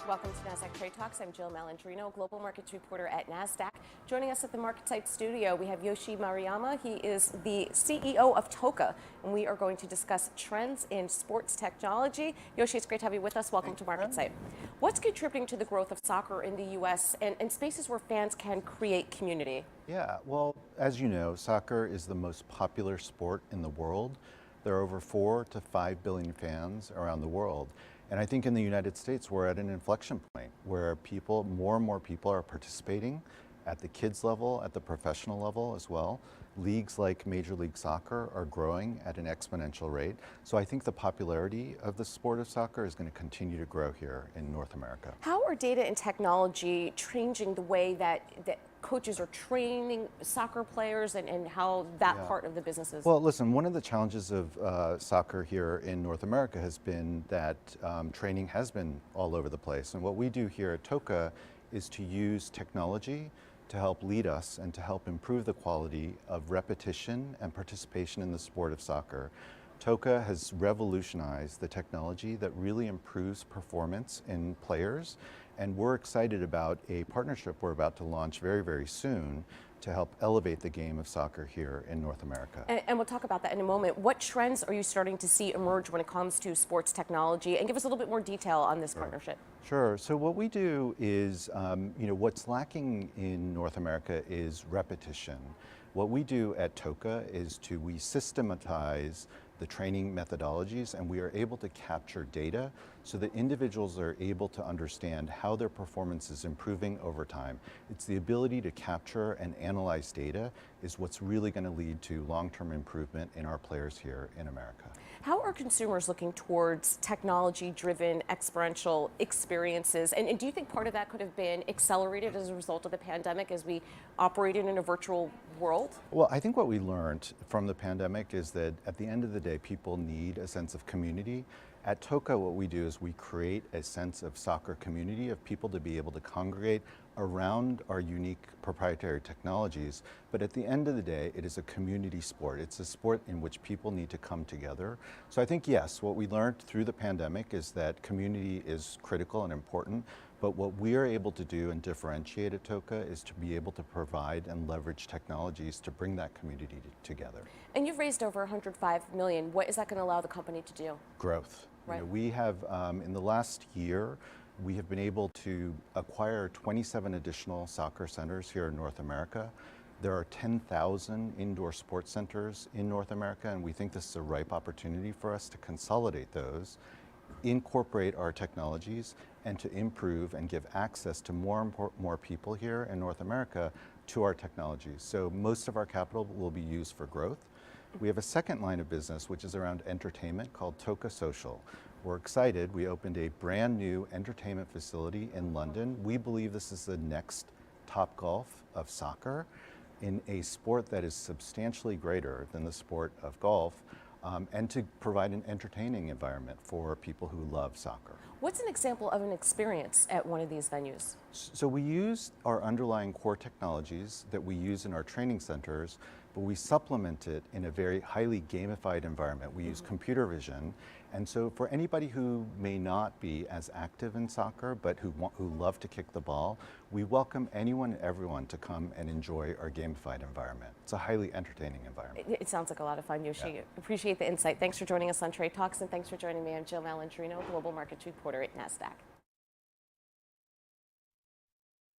Welcome to Nasdaq Trade Talks. I'm Jill Malandrino, Global Markets Reporter at Nasdaq. Joining us at the MarketSite studio, we have Yoshi Maruyama. He is the CEO of TOCA, and we are going to discuss trends in sports technology. Yoshi, it's great to have you with us. Welcome to MarketSite. What's contributing to the growth of soccer in the U.S. and spaces where fans can create community? Yeah, well, as you know, soccer is the most popular sport in the world. There are over 4 to 5 billion fans around the world. And I think in the United States, we're at an inflection point where more and more people are participating at the kids level, at the professional level as well. Leagues like Major League Soccer are growing at an exponential rate. So I think the popularity of the sport of soccer is going to continue to grow here in North America. How are data and technology changing the way that coaches are training soccer players and how that part of the business is? Well, listen, one of the challenges of soccer here in North America has been that training has been all over the place. And what we do here at TOCA is to use technology to help lead us and to help improve the quality of repetition and participation in the sport of soccer. TOCA has revolutionized the technology that really improves performance in players, and we're excited about a partnership we're about to launch very, very soon to help elevate the game of soccer here in North America. And we'll talk about that in a moment. What trends are you starting to see emerge when it comes to sports technology? And give us a little bit more detail on this partnership. Sure. So what we do is, what's lacking in North America is repetition. What we do at TOCA is we systematize the training methodologies, and we are able to capture data so that individuals are able to understand how their performance is improving over time. It's the ability to capture and analyze data is what's really going to lead to long-term improvement in our players here in America. How are consumers looking towards technology-driven experiential experiences? And do you think part of that could have been accelerated as a result of the pandemic as we operated in a virtual world? Well, I think what we learned from the pandemic is that at the end of the day, people need a sense of community. At TOCA, what we do is we create a sense of soccer community, of people to be able to congregate around our unique proprietary technologies. But at the end of the day, it is a community sport. It's a sport in which people need to come together. So I think, yes, what we learned through the pandemic is that community is critical and important. But what we are able to do and differentiate at TOCA is to be able to provide and leverage technologies to bring that community together. And you've raised over $105 million. What is that going to allow the company to do? Growth. Right. We have, in the last year, we have been able to acquire 27 additional soccer centers here in North America. There are 10,000 indoor sports centers in North America, and we think this is a ripe opportunity for us to consolidate those, incorporate our technologies, and to improve and give access to more people here in North America to our technologies. So most of our capital will be used for growth. We have a second line of business, which is around entertainment, called TOCA Social. We're excited. We opened a brand new entertainment facility in London. We believe this is the next Topgolf of soccer in a sport that is substantially greater than the sport of golf, and to provide an entertaining environment for people who love soccer. What's an example of an experience at one of these venues? So we use our underlying core technologies that we use in our training centers, but we supplement it in a very highly gamified environment. We use computer vision, and so for anybody who may not be as active in soccer, but who love to kick the ball, we welcome anyone and everyone to come and enjoy our gamified environment. It's a highly entertaining environment. It sounds like a lot of fun, Yoshi. Yeah. Appreciate the insight. Thanks for joining us on Trade Talks, and thanks for joining me. I'm Jill Malandrino, Global Markets Reporter at Nasdaq.